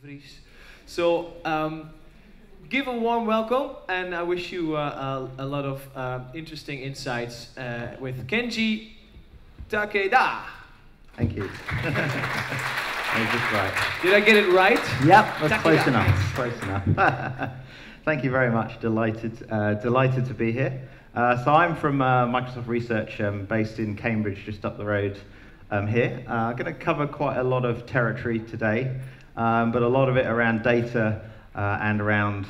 Vries. So, give a warm welcome, and I wish you a lot of interesting insights with Kenji Takeda. Thank you. That was just right. Did I get it right? Yep, that's Takeda. close enough. Close enough. Thank you very much. Delighted to be here. So I'm from Microsoft Research, based in Cambridge, just up the road here. I'm going to cover quite a lot of territory today, but a lot of it around data and around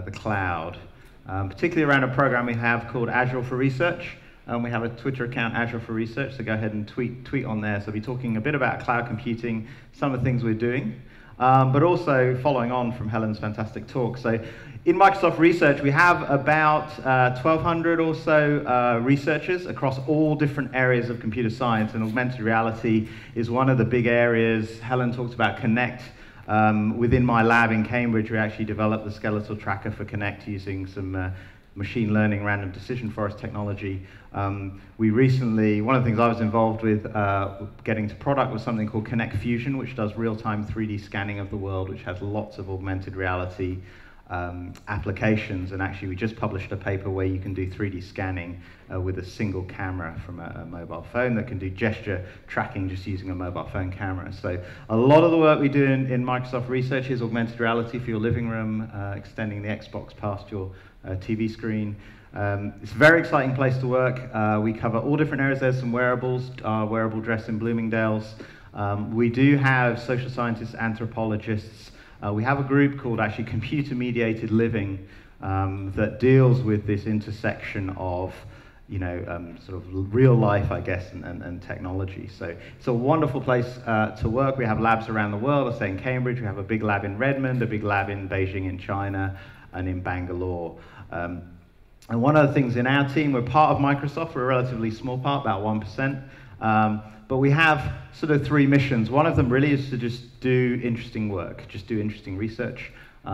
the cloud, particularly around a program we have called Azure for Research. We have a Twitter account, Azure for Research, so go ahead and tweet on there. So I'll be talking a bit about cloud computing, some of the things we're doing, but also following on from Helen's fantastic talk. So in Microsoft Research, we have about 1,200 or so researchers across all different areas of computer science, and augmented reality is one of the big areas. Helen talked about Connect. Within my lab in Cambridge, we actually developed the skeletal tracker for Connect using some machine learning random decision forest technology. We recently, one of the things I was involved with getting to product was something called Connect Fusion, which does real-time 3D scanning of the world, which has lots of augmented reality applications. And actually we just published a paper where you can do 3D scanning with a single camera from a mobile phone that can do gesture tracking just using a mobile phone camera. So a lot of the work we do in Microsoft Research is augmented reality for your living room, extending the Xbox past your TV screen. It's a very exciting place to work. We cover all different areas. There's some wearables, wearable dress in Bloomingdale's. We do have social scientists, anthropologists. We have a group called actually Computer-Mediated Living that deals with this intersection of, sort of real life, I guess, and technology. So it's a wonderful place to work. We have labs around the world. I say in Cambridge, we have a big lab in Redmond, a big lab in Beijing in China, and in Bangalore. And one of the things in our team, we're part of Microsoft. We're a relatively small part, about 1%. But we have sort of three missions. One of them really is to just do interesting work, just do interesting research.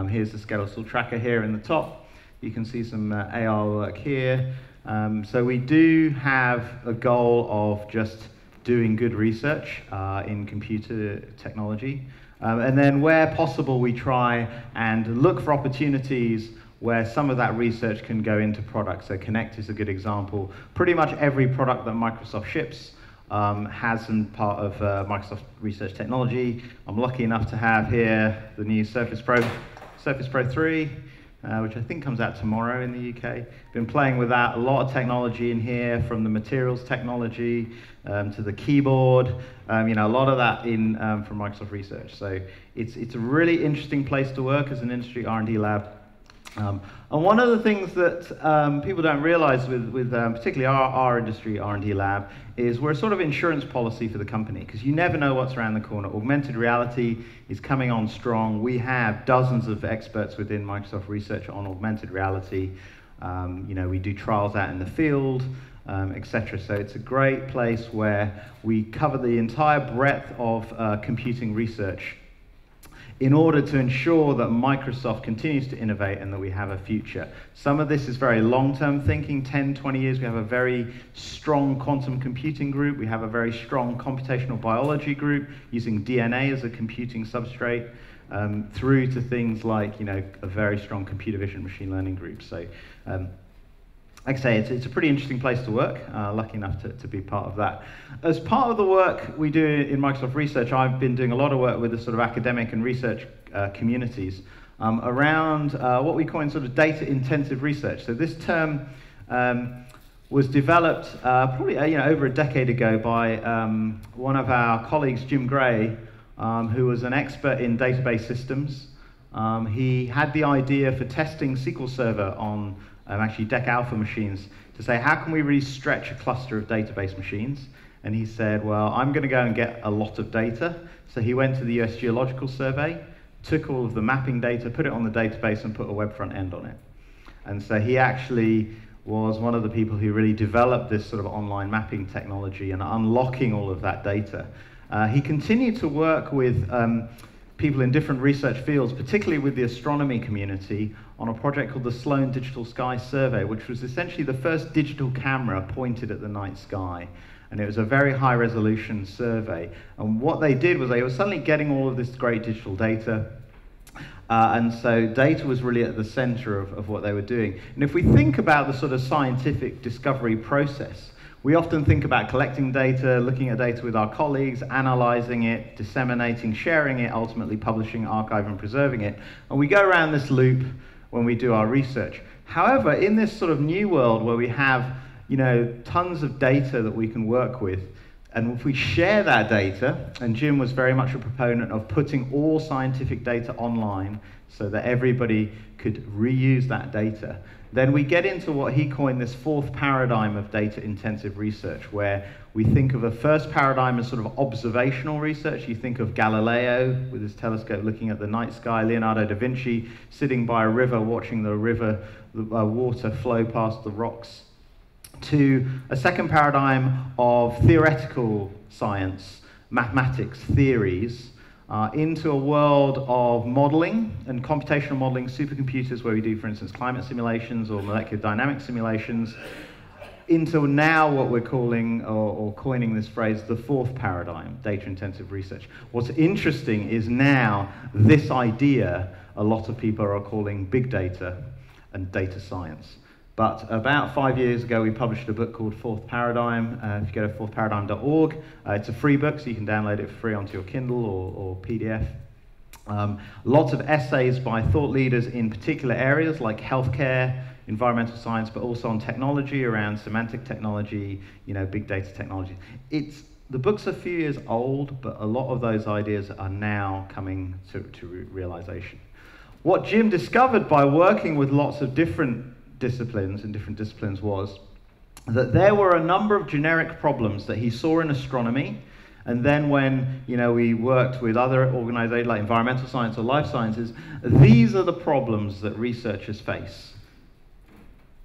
Here's the skeletal tracker here in the top. You can see some AR work here. So we do have a goal of just doing good research in computer technology. And then where possible, we try and look for opportunities where some of that research can go into products. So Connect is a good example. Pretty much every product that Microsoft ships has some part of Microsoft Research technology. I'm lucky enough to have here the new Surface Pro 3, which I think comes out tomorrow in the UK. Been playing with that, a lot of technology in here, from the materials technology to the keyboard, a lot of that from Microsoft Research. So it's a really interesting place to work as an industry R&D lab. And one of the things that people don't realize with particularly our industry R&D lab is we're a sort of insurance policy for the company, because you never know what's around the corner. Augmented reality is coming on strong. We have dozens of experts within Microsoft Research on augmented reality. We do trials out in the field, etc. So it's a great place where we cover the entire breadth of computing research in order to ensure that Microsoft continues to innovate and that we have a future. Some of this is very long-term thinking, 10, 20 years. We have a very strong quantum computing group. We have a very strong computational biology group using DNA as a computing substrate, through to things like, a very strong computer vision machine learning group. So, like I say, it's a pretty interesting place to work. Lucky enough to be part of that. As part of the work we do in Microsoft Research, I've been doing a lot of work with the sort of academic and research communities around what we call sort of data-intensive research. So this term was developed probably over a decade ago by one of our colleagues, Jim Gray, who was an expert in database systems. He had the idea for testing SQL Server on actually DEC Alpha machines to say, how can we really stretch a cluster of database machines? And he said, well, I'm going to go and get a lot of data. So he went to the US Geological Survey, took all of the mapping data, put it on the database, and put a web front end on it. And so he actually was one of the people who really developed this sort of online mapping technology and unlocking all of that data. He continued to work with people in different research fields, particularly with the astronomy community, on a project called the Sloan Digital Sky Survey, which was essentially the first digital camera pointed at the night sky. And it was a very high resolution survey. And what they did was they were suddenly getting all of this great digital data. And so data was really at the center of what they were doing. And if we think about the sort of scientific discovery process, we often think about collecting data, looking at data with our colleagues, analyzing it, disseminating, sharing it, ultimately publishing, archiving, preserving it. And we go around this loop when we do our research. However, in this sort of new world where we have, tons of data that we can work with, and if we share that data, and Jim was very much a proponent of putting all scientific data online so that everybody could reuse that data, then we get into what he coined this fourth paradigm of data-intensive research, where we think of a first paradigm as sort of observational research. You think of Galileo with his telescope looking at the night sky, Leonardo da Vinci sitting by a river watching the water flow past the rocks, to a second paradigm of theoretical science, mathematics, theories, into a world of modeling and computational modeling, supercomputers where we do, for instance, climate simulations or molecular dynamics simulations, into now what we're calling, or coining this phrase, the fourth paradigm, data-intensive research. What's interesting is now this idea a lot of people are calling big data and data science. But about 5 years ago, we published a book called Fourth Paradigm. If you go to fourthparadigm.org, it's a free book, so you can download it for free onto your Kindle or PDF. Lots of essays by thought leaders in particular areas like healthcare, environmental science, but also on technology, around semantic technology, big data technology. The book's a few years old, but a lot of those ideas are now coming to realization. What Jim discovered by working with lots of different disciplines was that there were a number of generic problems that he saw in astronomy, and then when we worked with other organizations like environmental science or life sciences, these are the problems that researchers face.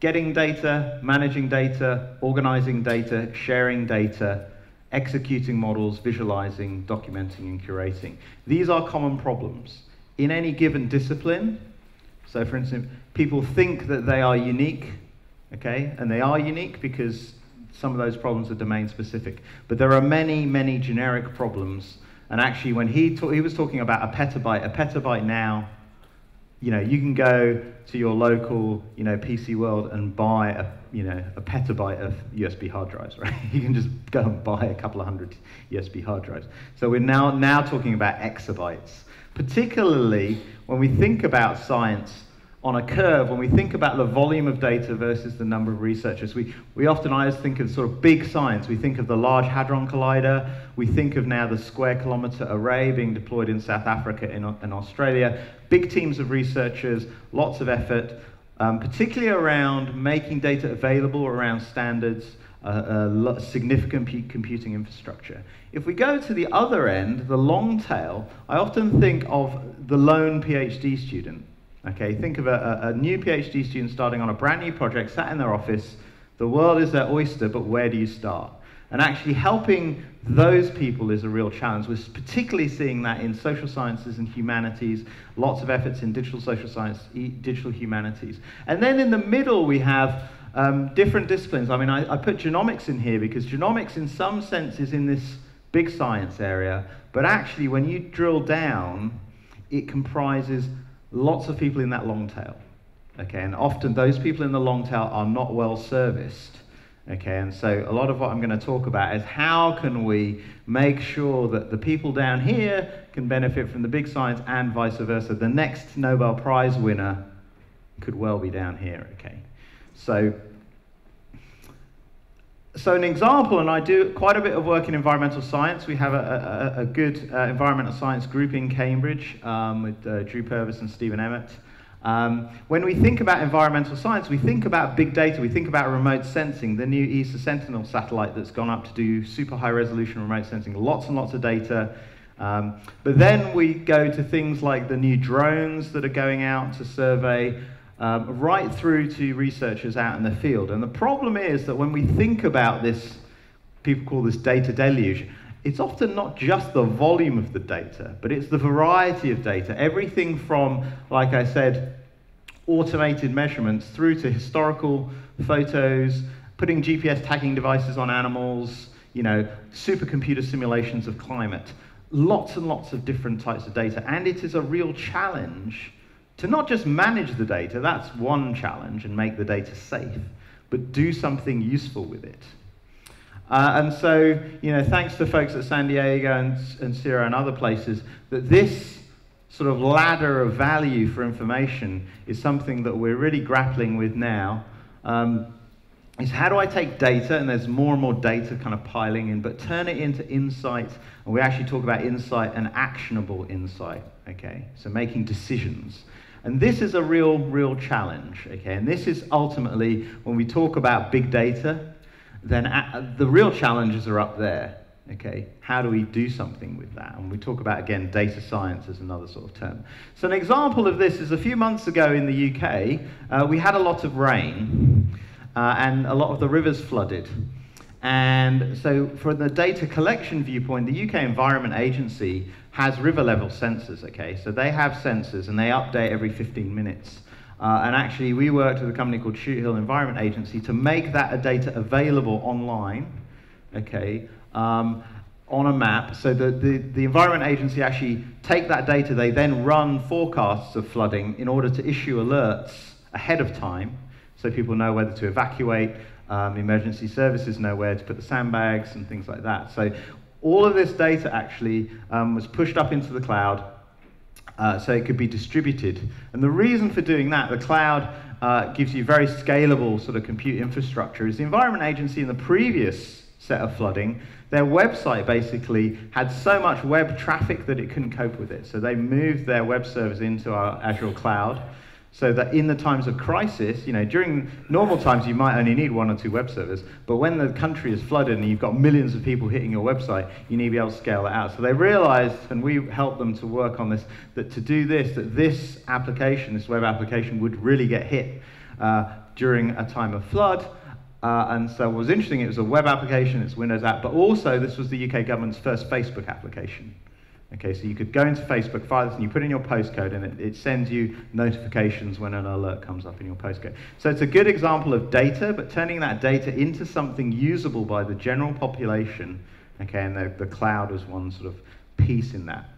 Getting data, managing data, organizing data, sharing data, executing models, visualizing, documenting, and curating. These are common problems in any given discipline. So for instance, people think that they are unique, okay? And they are unique because some of those problems are domain specific. But there are many, many generic problems. And actually, when he was talking about a petabyte now, you can go to your local, PC World and buy a petabyte of USB hard drives, right? You can just go and buy a couple of hundred USB hard drives. So we're now talking about exabytes. Particularly when we think about science on a curve, when we think about the volume of data versus the number of researchers, we often always think of sort of big science. We think of the Large Hadron Collider. We think of now the Square Kilometre Array being deployed in South Africa and Australia. Big teams of researchers, lots of effort, particularly around making data available around standards, significant computing infrastructure. If we go to the other end, the long tail, I often think of the lone PhD student. Okay, think of a new PhD student starting on a brand new project, sat in their office. The world is their oyster, but where do you start? And actually helping those people is a real challenge. We're particularly seeing that in social sciences and humanities, lots of efforts in digital social science, digital humanities. And then in the middle we have different disciplines. I mean, I put genomics in here because genomics in some sense is in this big science area, but actually when you drill down, it comprises lots of people in that long tail. Okay, and often those people in the long tail are not well serviced. Okay, and so a lot of what I'm going to talk about is how can we make sure that the people down here can benefit from the big science and vice versa. The next Nobel Prize winner could well be down here, okay? So an example, and I do quite a bit of work in environmental science. We have a good environmental science group in Cambridge with Drew Purvis and Stephen Emmett. When we think about environmental science, we think about big data, we think about remote sensing, the new ESA Sentinel satellite that's gone up to do super high resolution remote sensing, lots and lots of data. But then we go to things like the new drones that are going out to survey, right through to researchers out in the field. And the problem is that when we think about this, people call this data deluge, it's often not just the volume of the data, but it's the variety of data. Everything from, like I said, automated measurements through to historical photos, putting GPS tagging devices on animals, supercomputer simulations of climate. lots and lots of different types of data, and it is a real challenge to not just manage the data, that's one challenge, and make the data safe, but do something useful with it. And so, thanks to folks at San Diego and CIRA and other places, that this sort of ladder of value for information is something that we're really grappling with now. Is how do I take data, and there's more and more data kind of piling in, but turn it into insight, and we actually talk about insight and actionable insight, okay? So making decisions. And this is a real challenge, okay? And this is ultimately, when we talk about big data, then the real challenges are up there, okay? How do we do something with that? And we talk about, again, data science as another sort of term. So an example of this is a few months ago in the UK, we had a lot of rain, and a lot of the rivers flooded. And so from the data collection viewpoint, the UK Environment Agency has river level sensors, okay? So they have sensors and they update every 15 minutes. And actually we worked with a company called Shoot Hill Environment Agency to make that data available online, okay, on a map. So the Environment Agency actually take that data, they then run forecasts of flooding in order to issue alerts ahead of time, so people know whether to evacuate, emergency services know where to put the sandbags and things like that. So all of this data actually was pushed up into the cloud so it could be distributed. And the reason for doing that, the cloud gives you very scalable sort of compute infrastructure, is the Environment Agency in the previous set of flooding, their website basically had so much web traffic that it couldn't cope with it. So they moved their web servers into our Azure cloud, so that in the times of crisis, during normal times you might only need 1 or 2 web servers, but when the country is flooded and you've got millions of people hitting your website, you need to be able to scale that out. So they realized, and we helped them to work on this, that to do this, that this application, this web application, would really get hit during a time of flood. And so what was interesting, it was a web application, it's a Windows app, but also this was the UK government's first Facebook application. Okay, so you could go into Facebook, file this, and you put in your postcode, and it sends you notifications when an alert comes up in your postcode. So it's a good example of data, but turning that data into something usable by the general population, okay, and the cloud was one sort of piece in that.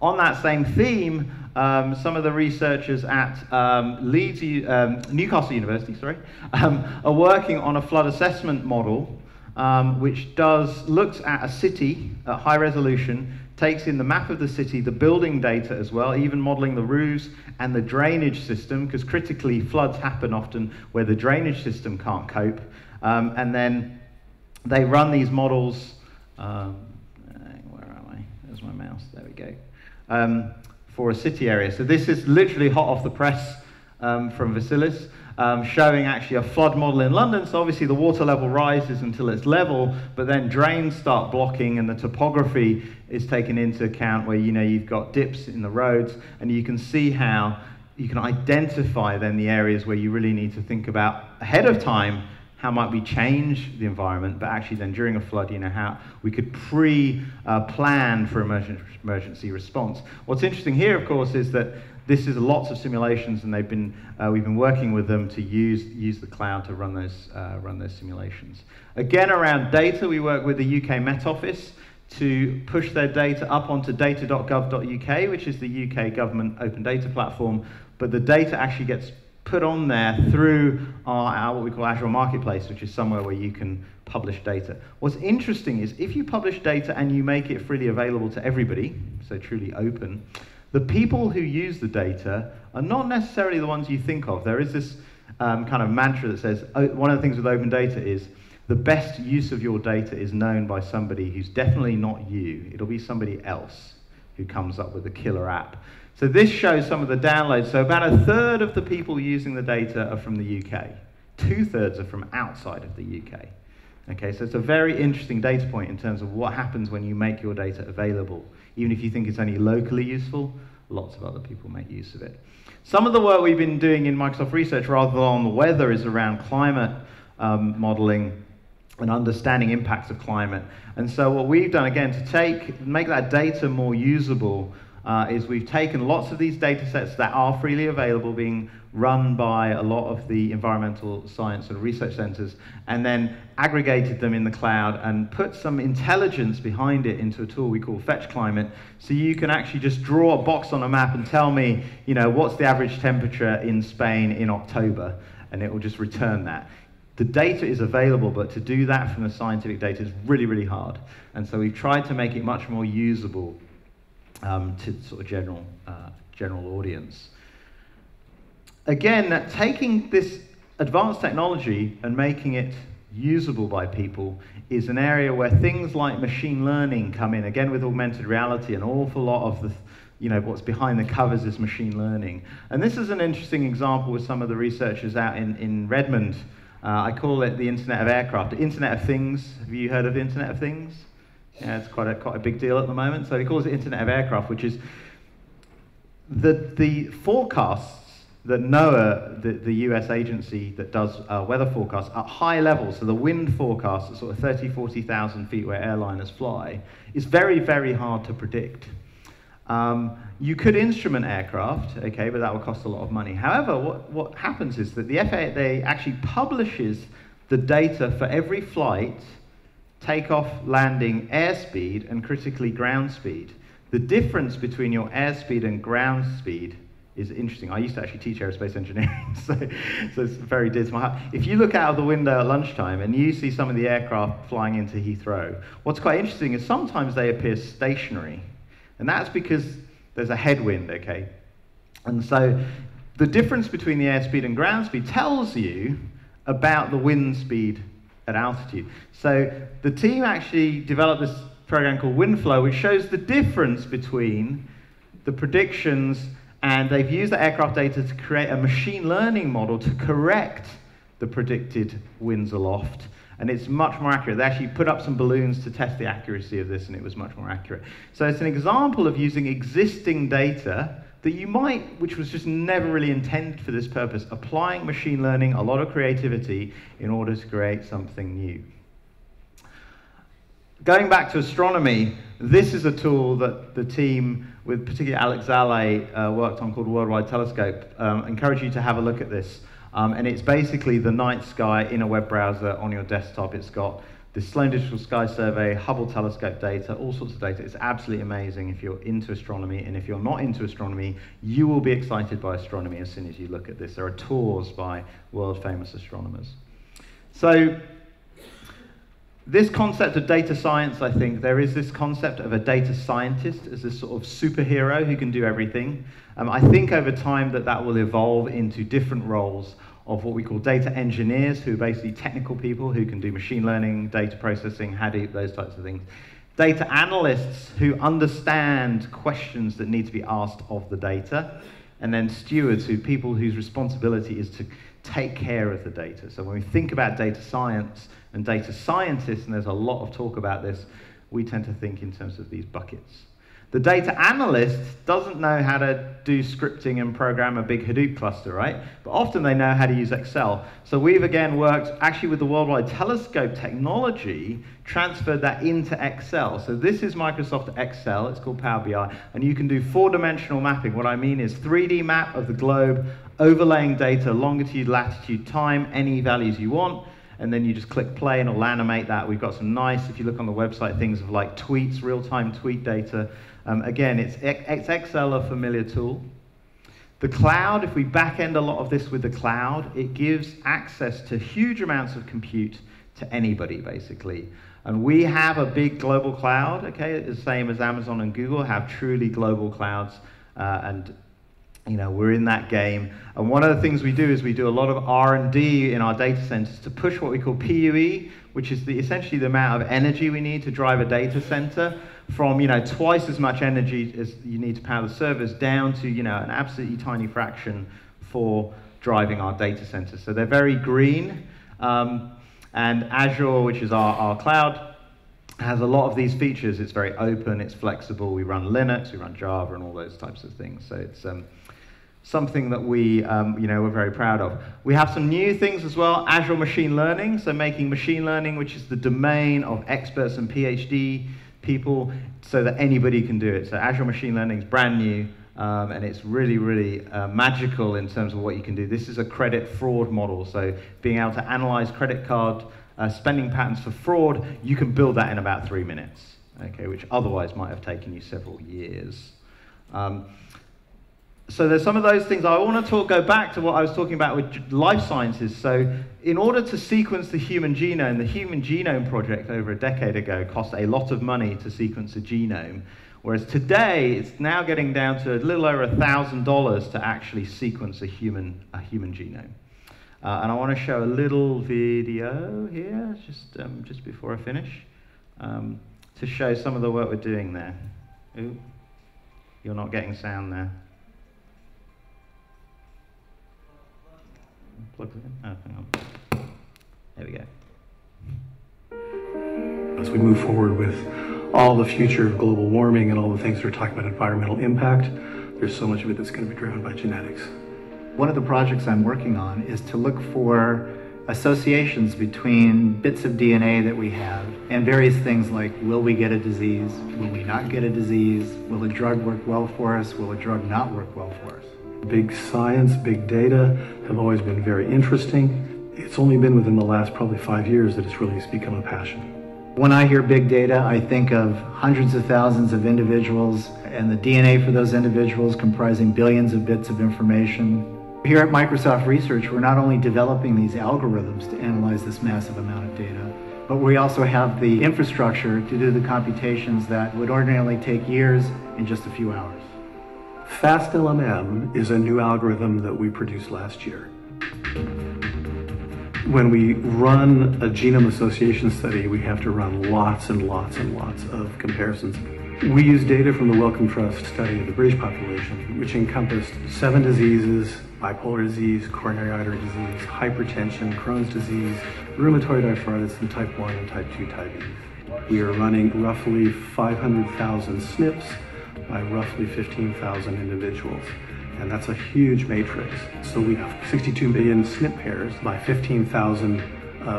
On that same theme, some of the researchers at Newcastle University, are working on a flood assessment model, which looks at a city at high resolution, takes in the map of the city, the building data as well, even modeling the roofs and the drainage system, because critically floods happen often where the drainage system can't cope. And then they run these models, where am I? There's my mouse, there we go, for a city area. So this is literally hot off the press from Vasilis. Showing actually a flood model in London. So obviously the water level rises until it's level, but then drains start blocking, and the topography is taken into account where you've got dips in the roads, and you can see how you can identify then the areas where you really need to think about ahead of time how might we change the environment, but actually then during a flood, how we could pre-plan for emergency response. What's interesting here, of course, is that this is lots of simulations, and we've been working with them to use the cloud to run those simulations. Again, around data, we work with the UK Met Office to push their data up onto data.gov.uk, which is the UK government open data platform, but the data actually gets put on there through our what we call Azure Marketplace, which is somewhere where you can publish data. What's interesting is if you publish data and you make it freely available to everybody, so truly open, the people who use the data are not necessarily the ones you think of. There is this kind of mantra that says, one of the things with open data is the best use of your data is known by somebody who's definitely not you. It'll be somebody else who comes up with a killer app. So this shows some of the downloads. So about 1/3 of the people using the data are from the UK. 2/3 are from outside of the UK. Okay, so it's a very interesting data point in terms of what happens when you make your data available. Even if you think it's only locally useful, lots of other people make use of it. Some of the work we've been doing in Microsoft Research, rather than on the weather, is around climate modeling and understanding impacts of climate. And so what we've done, again, to make that data more usable, is we've taken lots of these data sets that are freely available, being run by a lot of the environmental science and research centers, and then aggregated them in the cloud and put some intelligence behind it into a tool we call Fetch Climate. So you can actually just draw a box on a map and tell me, what's the average temperature in Spain in October, and it will just return that. The data is available, but to do that from the scientific data is really, really hard. And so we've tried to make it much more usable to sort of general audience. Again, taking this advanced technology and making it usable by people is an area where things like machine learning come in. Again, with augmented reality, an awful lot of the, what's behind the covers is machine learning. And this is an interesting example with some of the researchers out in Redmond. I call it the Internet of Aircraft, the Internet of Things. Have you heard of the Internet of Things? Yeah, it's quite a big deal at the moment. So he calls it Internet of Aircraft, which is the forecasts that NOAA, the US agency that does weather forecasts at high levels, so the wind forecasts at sort of 30, 40,000 feet where airliners fly, is very, very hard to predict. You could instrument aircraft, okay, but that would cost a lot of money. However, what happens is that the FAA actually publishes the data for every flight, takeoff, landing, airspeed, and critically ground speed. The difference between your airspeed and ground speed is interesting. I used to actually teach aerospace engineering, so it's very dear to my heart. If you look out of the window at lunchtime and you see some of the aircraft flying into Heathrow, what's quite interesting is sometimes they appear stationary. And that's because there's a headwind, okay? And so the difference between the airspeed and ground speed tells you about the wind speed at altitude. So the team actually developed this program called WindFlow, which shows the difference between the predictions, and they've used the aircraft data to create a machine learning model to correct the predicted winds aloft. And it's much more accurate. They actually put up some balloons to test the accuracy of this, and it was much more accurate. So it's an example of using existing data that you might, which was just never really intended for this purpose, applying machine learning, a lot of creativity, in order to create something new. Going back to astronomy, this is a tool that the team, with particularly Alex Zale, worked on, called Worldwide Telescope. Encourage you to have a look at this. And it's basically the night sky in a web browser on your desktop. It's got the Sloan Digital Sky Survey, Hubble telescope data, all sorts of data. It's absolutely amazing if you're into astronomy. And if you're not into astronomy, you will be excited by astronomy as soon as you look at this. There are tours by world-famous astronomers. So this concept of data science, I think, there is this concept of a data scientist as this sort of superhero who can do everything. I think over time that will evolve into different roles of what we call data engineers, who are basically technical people who can do machine learning, data processing, Hadoop, those types of things. Data analysts who understand questions that need to be asked of the data. And then stewards, people whose responsibility is to take care of the data. So when we think about data science and data scientists, and there's a lot of talk about this, we tend to think in terms of these buckets. The data analyst doesn't know how to do scripting and program a big Hadoop cluster, right? But often they know how to use Excel. So we've again worked actually with the Worldwide Telescope technology, transferred that into Excel. So this is Microsoft Excel, it's called Power BI, and you can do 4-dimensional mapping. What I mean is 3D map of the globe, overlaying data, longitude, latitude, time, any values you want, and then you just click play and it'll animate that. We've got some nice, if you look on the website, things of like tweets, real-time tweet data. Again, it's Excel, a familiar tool. The cloud, if we back-end a lot of this with the cloud, it gives access to huge amounts of compute to anybody, basically. And we have a big global cloud, okay, the same as Amazon and Google have truly global clouds, and we're in that game. And one of the things we do is we do a lot of R&D in our data centers to push what we call PUE, which is essentially the amount of energy we need to drive a data center, from twice as much energy as you need to power the servers down to an absolutely tiny fraction for driving our data centers. So they're very green. And Azure, which is our cloud, has a lot of these features. It's very open, it's flexible. We run Linux, we run Java, and all those types of things. So it's something that we, we're very proud of. We have some new things as well. Azure Machine Learning, so making machine learning, which is the domain of experts and PhD people so that anybody can do it. So Azure Machine Learning is brand new, and it's really, really magical in terms of what you can do. This is a credit fraud model, so being able to analyze credit card spending patterns for fraud, you can build that in about 3 minutes, okay, which otherwise might have taken you several years. So there's some of those things. I want to go back to what I was talking about with life sciences. So in order to sequence the Human Genome Project over a decade ago cost a lot of money to sequence a genome, whereas today it's now getting down to a little over $1,000 to actually sequence a human genome. And I want to show a little video here, just before I finish, to show some of the work we're doing there. Ooh, you're not getting sound there. Plug it in. Oh, hang on. There we go. As we move forward with all the future of global warming and all the things we're talking about environmental impact, there's so much of it that's going to be driven by genetics. One of the projects I'm working on is to look for associations between bits of DNA that we have and various things like, will we get a disease? Will we not get a disease? Will a drug work well for us? Will a drug not work well for us? Big science, big data have always been very interesting. It's only been within the last probably 5 years that it's really become a passion. When I hear big data, I think of hundreds of thousands of individuals and the DNA for those individuals comprising billions of bits of information. Here at Microsoft Research, we're not only developing these algorithms to analyze this massive amount of data, but we also have the infrastructure to do the computations that would ordinarily take years in just a few hours. FastLMM is a new algorithm that we produced last year. When we run a genome association study, we have to run lots and lots and lots of comparisons. We use data from the Wellcome Trust study of the British population, which encompassed 7 diseases: bipolar disease, coronary artery disease, hypertension, Crohn's disease, rheumatoid arthritis, and type 1 and type 2 diabetes. We are running roughly 500,000 SNPs by roughly 15,000 individuals. And that's a huge matrix. So we have 62 million SNP pairs by 15,000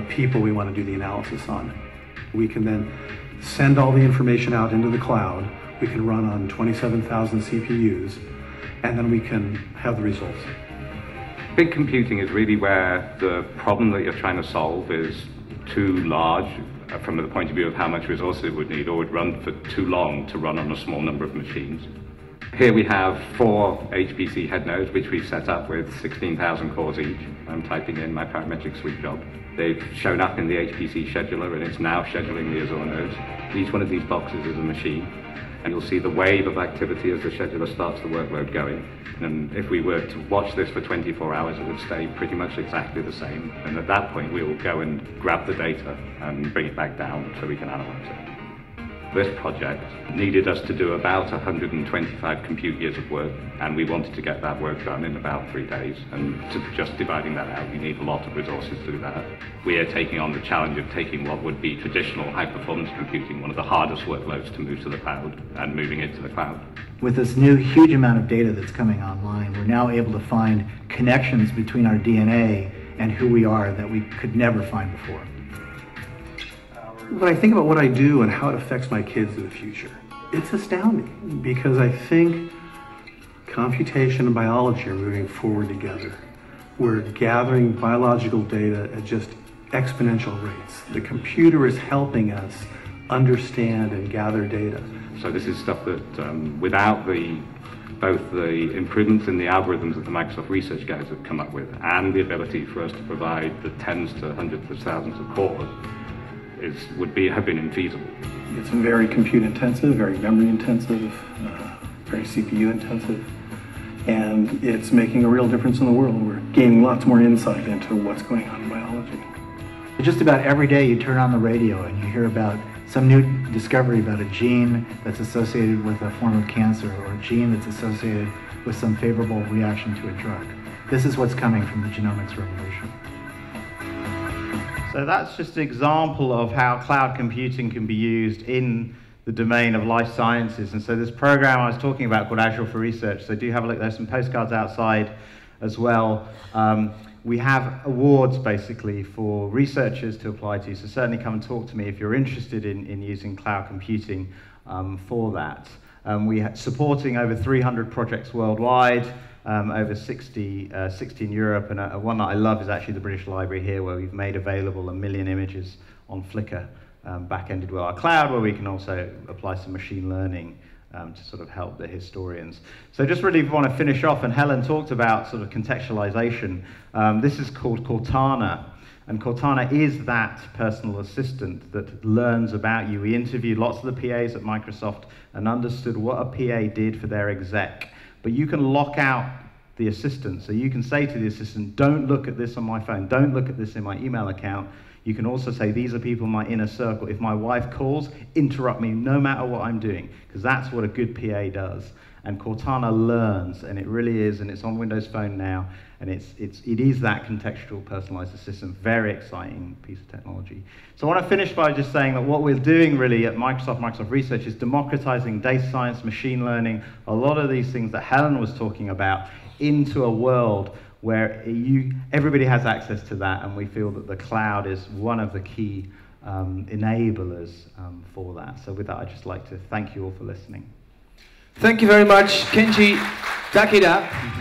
people we want to do the analysis on. We can then send all the information out into the cloud. We can run on 27,000 CPUs, and then we can have the results. Big computing is really where the problem that you're trying to solve is too large from the point of view of how much resources it would need, or would run for too long to run on a small number of machines. Here we have 4 HPC head nodes, which we've set up with 16,000 cores each. I'm typing in my parametric sweep job. They've shown up in the HPC scheduler, and it's now scheduling the Azure nodes. Each one of these boxes is a machine, and you'll see the wave of activity as the scheduler starts the workload going. And if we were to watch this for 24 hours, it would stay pretty much exactly the same. And at that point, we will go and grab the data and bring it back down so we can analyze it. This project needed us to do about 125 compute years of work, and we wanted to get that work done in about 3 days. And just dividing that out, you need a lot of resources to do that. We are taking on the challenge of taking what would be traditional high-performance computing, one of the hardest workloads to move to the cloud, and moving it to the cloud. With this new huge amount of data that's coming online, we're now able to find connections between our DNA and who we are that we could never find before. When I think about what I do and how it affects my kids in the future, it's astounding, because I think computation and biology are moving forward together. We're gathering biological data at just exponential rates. The computer is helping us understand and gather data. So this is stuff that without both the improvements in the algorithms that the Microsoft research guys have come up with, and the ability for us to provide the tens to hundreds of thousands of cores, have been infeasible. It's very compute intensive, very memory intensive, very CPU intensive, and it's making a real difference in the world. We're gaining lots more insight into what's going on in biology. Just about every day you turn on the radio and you hear about some new discovery about a gene that's associated with a form of cancer, or a gene that's associated with some favorable reaction to a drug. This is what's coming from the genomics revolution. So that's just an example of how cloud computing can be used in the domain of life sciences. And so this program I was talking about called Azure for Research, so do have a look, there's some postcards outside as well. we have awards basically for researchers to apply to, so certainly come and talk to me if you're interested in using cloud computing for that. We're supporting over 300 projects worldwide, over 60 in Europe, and one that I love is actually the British Library here, where we've made available 1 million images on Flickr, back-ended with our cloud, where we can also apply some machine learning to sort of help the historians. So just really want to finish off, and Helen talked about sort of contextualization. This is called Cortana, and Cortana is that personal assistant that learns about you. We interviewed lots of the PAs at Microsoft and understood what a PA did for their exec. But you can lock out the assistant, so you can say to the assistant, don't look at this on my phone, don't look at this in my email account. You can also say, these are people in my inner circle. If my wife calls, interrupt me no matter what I'm doing, because that's what a good PA does. And Cortana learns, and it really is, and it's on Windows Phone now, and it is that contextual personalized assistant. Very exciting piece of technology. So I want to finish by just saying that what we're doing really at Microsoft Research is democratizing data science, machine learning, a lot of these things that Helen was talking about, into a world where everybody has access to that, and we feel that the cloud is one of the key enablers for that. So with that, I'd just like to thank you all for listening. Thank you very much, Kenji, Takeda.